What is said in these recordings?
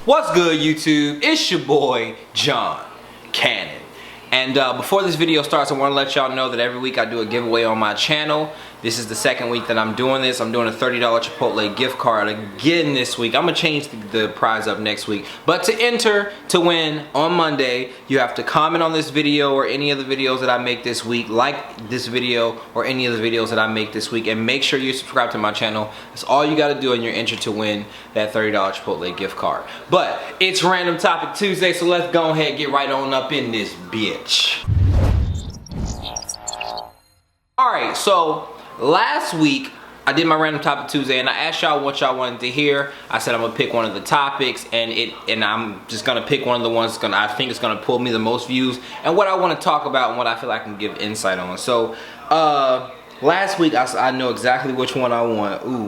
What's good, YouTube? It's your boy John Cannon. And before this video starts, I want to let y'all know that every week I do a giveaway on my channel. This is the second week that I'm doing this. I'm doing a $30 Chipotle gift card again this week. I'm going to change the prize up next week. But to enter to win on Monday, you have to comment on this video or any of the videos that I make this week, like this video or any of the videos that I make this week, and make sure you subscribe to my channel. That's all you got to do and you're entered to win that $30 Chipotle gift card. But it's Random Topic Tuesday, so let's go ahead and get right on up in this bitch. Alright, so last week I did my Random Topic Tuesday and I asked y'all what y'all wanted to hear. I said I'm gonna pick one of the topics and I'm just gonna pick one of the ones I think it's gonna pull me the most views and what I want to talk about and what I feel I can give insight on. So last week I know exactly which one I want. Ooh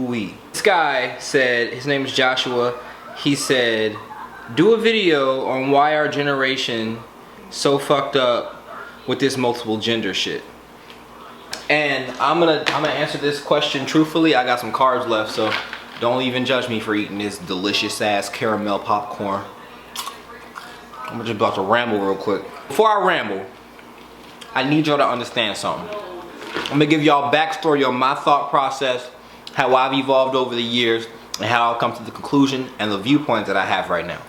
wee. This guy said, his name is Joshua, he said, do a video on why our generation so fucked up with this multiple gender shit. And I'm gonna answer this question truthfully. I got some carbs left, so don't even judge me for eating this delicious ass caramel popcorn. I'm just about to ramble real quick. Before I ramble, I need y'all to understand something. I'm gonna give y'all backstory on my thought process, how I've evolved over the years, and how I've come to the conclusion and the viewpoint that I have right now.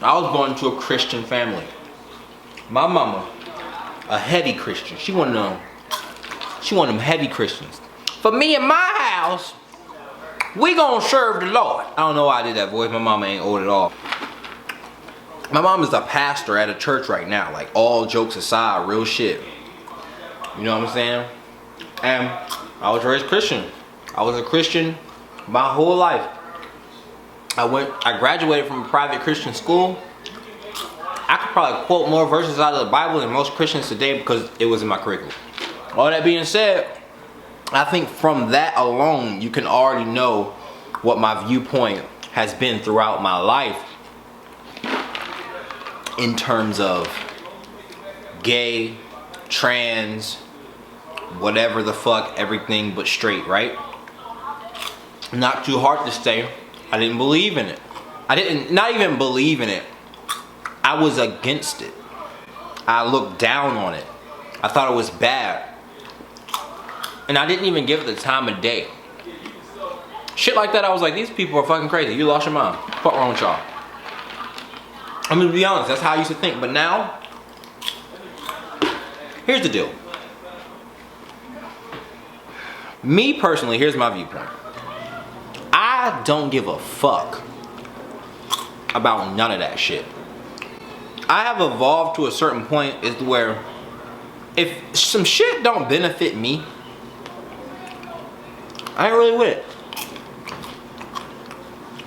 I was born into a Christian family. My mama, a heavy Christian. She one of them heavy Christians. For me and my house, we gonna serve the Lord. I don't know why I did that voice. My mama ain't old at all. My mom is a pastor at a church right now. Like, all jokes aside, real shit. You know what I'm saying? And I was raised Christian. I was a Christian my whole life. I graduated from a private Christian school. I could probably quote more verses out of the Bible than most Christians today because it was in my curriculum. All that being said, I think from that alone, you can already know what my viewpoint has been throughout my life in terms of gay, trans, whatever the fuck, everything but straight, right? Not too hard to say, I didn't believe in it. Not even believe in it. I was against it. I looked down on it. I thought it was bad. And I didn't even give it the time of day. Shit like that, I was like, these people are fucking crazy. You lost your mind. What's wrong with y'all? I'm gonna be honest, that's how I used to think. But now, here's the deal. Me personally, here's my viewpoint. I don't give a fuck about none of that shit. I have evolved to a certain point is where if some shit don't benefit me, I ain't really with it.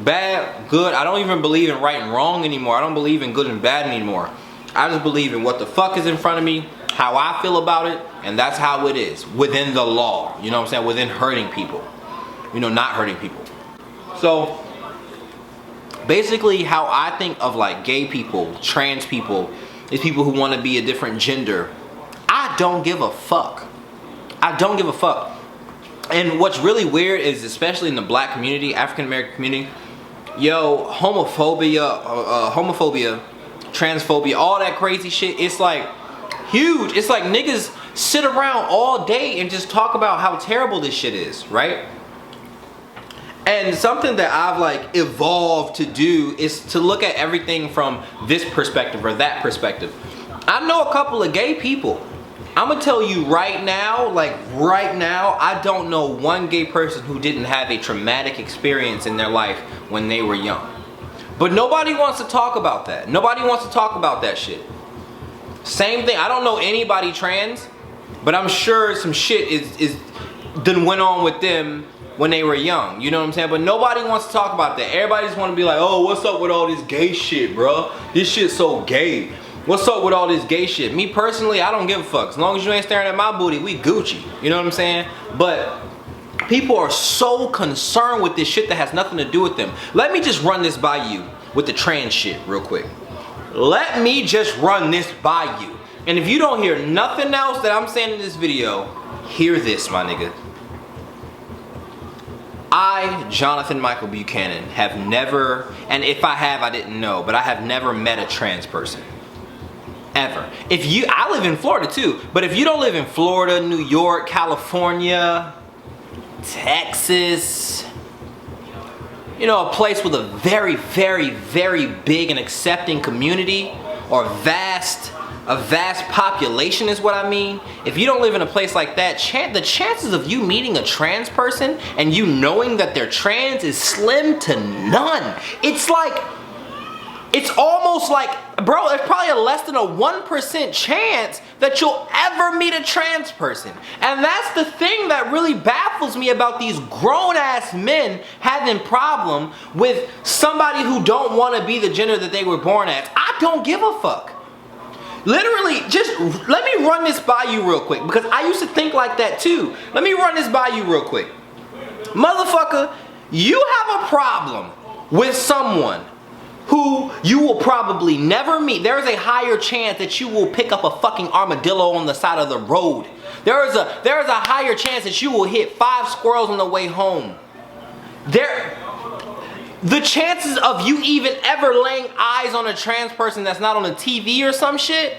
Bad, good, I don't even believe in right and wrong anymore. I don't believe in good and bad anymore. I just believe in what the fuck is in front of me, how I feel about it, and that's how it is. Within the law, you know what I'm saying? Within hurting people. You know, not hurting people. So, basically how I think of like gay people, trans people, is people who want to be a different gender. I don't give a fuck. I don't give a fuck. And what's really weird is, especially in the black community, African American community, yo, homophobia, transphobia, all that crazy shit, it's like huge. It's like niggas sit around all day and just talk about how terrible this shit is, right? And something that I've like evolved to do is to look at everything from this perspective or that perspective. I know a couple of gay people. I'm gonna tell you right now, I don't know one gay person who didn't have a traumatic experience in their life when they were young. But nobody wants to talk about that. Nobody wants to talk about that shit. Same thing, I don't know anybody trans, but I'm sure some shit is done went on with them when they were young, you know what I'm saying? But nobody wants to talk about that. Everybody just want to be like, oh, what's up with all this gay shit, bro? This shit's so gay. What's up with all this gay shit? Me personally, I don't give a fuck. As long as you ain't staring at my booty, we Gucci. You know what I'm saying? But people are so concerned with this shit that has nothing to do with them. Let me just run this by you with the trans shit real quick. Let me just run this by you. And if you don't hear nothing else that I'm saying in this video, hear this, my nigga. I, Jonathan Michael Buchanan, have never, and if I have, I didn't know, but I have never met a trans person. Ever. I live in Florida too, but if you don't live in Florida, New York, California, Texas, a place with a very, very, very big and accepting community, or a vast population is what I mean. If you don't live in a place like that, the chances of you meeting a trans person and you knowing that they're trans is slim to none. It's almost like, bro, there's probably less than a 1% chance that you'll ever meet a trans person. And that's the thing that really baffles me about these grown-ass men having problem with somebody who don't want to be the gender that they were born as. I don't give a fuck. Literally, just let me run this by you real quick, because I used to think like that too. Let me run this by you real quick. Motherfucker, you have a problem with someone who you will probably never meet. There is a higher chance that you will pick up a fucking armadillo on the side of the road. There is a higher chance that you will hit 5 squirrels on the way home. The chances of you even ever laying eyes on a trans person that's not on a TV or some shit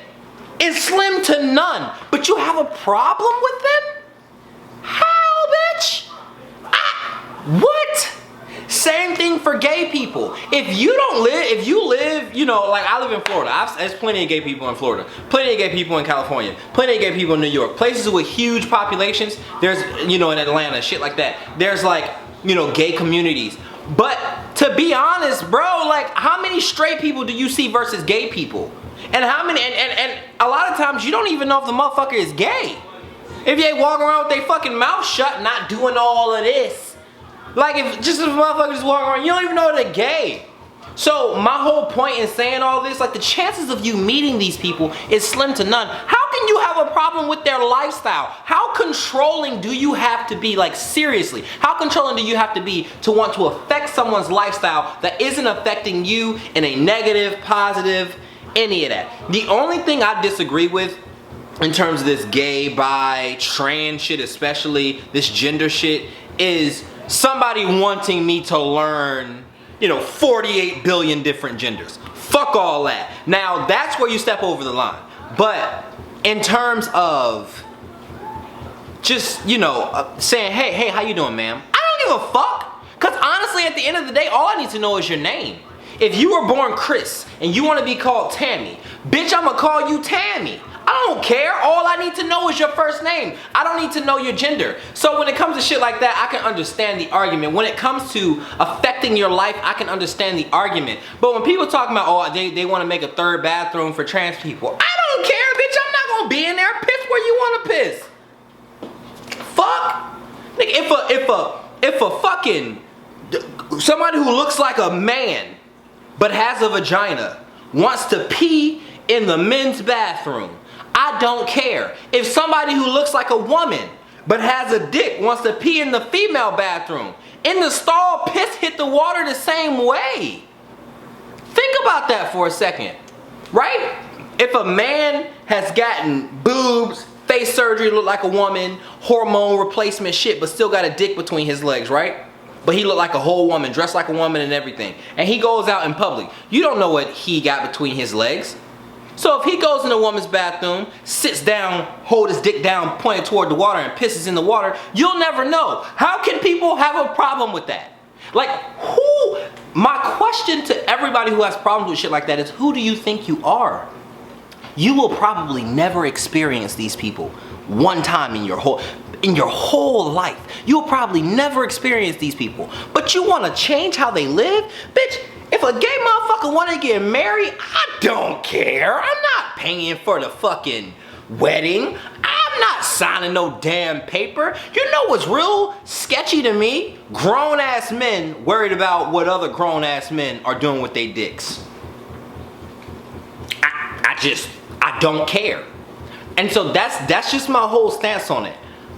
is slim to none. But you have a problem with them? How, bitch? What? Same thing for gay people. If you live, like I live in Florida. There's plenty of gay people in Florida. Plenty of gay people in California. Plenty of gay people in New York. Places with huge populations. There's, in Atlanta, shit like that. There's gay communities. But to be honest, bro, how many straight people do you see versus gay people? And how many, and a lot of times you don't even know if the motherfucker is gay. If they walk around with their fucking mouth shut, not doing all of this. If a motherfucker just walk around, you don't even know they're gay. So my whole point in saying all this, the chances of you meeting these people is slim to none. How can you have a problem with their lifestyle? How controlling do you have to be? Seriously, how controlling do you have to be to want to affect someone's lifestyle that isn't affecting you in a negative, positive, any of that? The only thing I disagree with in terms of this gay, bi, trans shit, especially this gender shit, is somebody wanting me to learn 48 billion different genders. Fuck all that. Now that's where you step over the line. But in terms of just saying, hey, how you doing, ma'am? I don't give a fuck, because honestly at the end of the day all I need to know is your name. If you were born Chris and you want to be called Tammy, bitch, I'm gonna call you Tammy. I don't care. All I need to know is your first name. I don't need to know your gender. So when it comes to shit like that, I can understand the argument. When it comes to affecting your life, I can understand the argument. But when people talking about, they want to make a third bathroom for trans people, I don't care, bitch. I'm not gonna be in there. Piss where you want to piss. Fuck. If a fucking somebody who looks like a man but has a vagina wants to pee in the men's bathroom, I don't care. If somebody who looks like a woman but has a dick wants to pee in the female bathroom, in the stall, piss hit the water the same way. Think about that for a second, right? If a man has gotten boobs, face surgery, look like a woman, hormone replacement shit, but still got a dick between his legs, right? But he looked like a whole woman, dressed like a woman and everything, and he goes out in public, you don't know what he got between his legs. So if he goes in a woman's bathroom, sits down, hold his dick down, pointed toward the water, and pisses in the water, you'll never know. How can people have a problem with that? My question to everybody who has problems with shit like that is, who do you think you are? You will probably never experience these people one time in your whole life. You'll probably never experience these people. But you want to change how they live? Bitch, if a gay motherfucker want to get married, I don't care. I'm not paying for the fucking wedding. I'm not signing no damn paper. You know what's real sketchy to me? Grown-ass men worried about what other grown-ass men are doing with their dicks. I don't care. And so that's just my whole stance on it.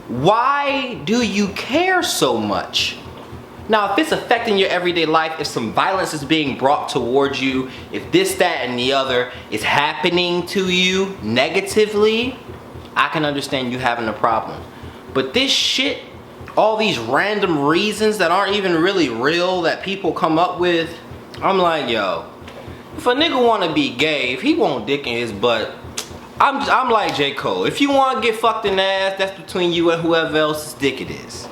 Why do you care so much? Now, if it's affecting your everyday life, if some violence is being brought towards you, if this, that, and the other is happening to you negatively, I can understand you having a problem. But this shit all these random reasons that aren't even really real that people come up with. I'm like, yo, if a nigga wanna be gay, if he want dick in his butt, I'm like J. Cole. If you wanna get fucked in the ass, that's between you and whoever else's dick it is.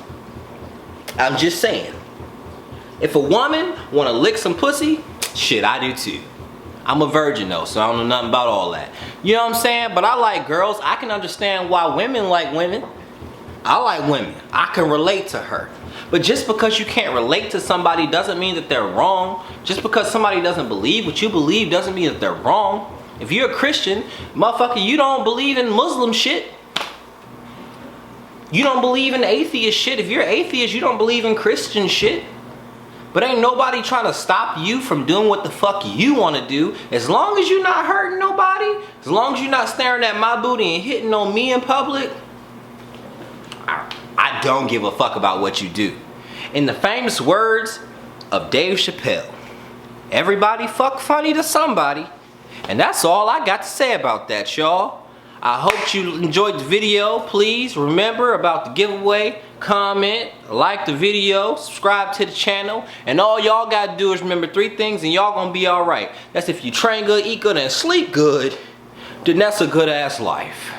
I'm just saying. If a woman wanna lick some pussy, shit, I do too. I'm a virgin though, so I don't know nothing about all that. You know what I'm saying? But I like girls. I can understand why women like women. I like women. I can relate to her. But just because you can't relate to somebody doesn't mean that they're wrong. Just because somebody doesn't believe what you believe doesn't mean that they're wrong. If you're a Christian, motherfucker, you don't believe in Muslim shit. You don't believe in atheist shit. If you're atheist, you don't believe in Christian shit. But ain't nobody trying to stop you from doing what the fuck you want to do. As long as you're not hurting nobody, as long as you're not staring at my booty and hitting on me in public, I don't give a fuck about what you do. In the famous words of Dave Chappelle, everybody fuck funny to somebody. And that's all I got to say about that, y'all. I hope you enjoyed the video. Please remember about the giveaway. Comment, like the video, subscribe to the channel. And all y'all gotta do is remember 3 things and y'all gonna be alright. That's if you train good, eat good, and sleep good, then that's a good ass life.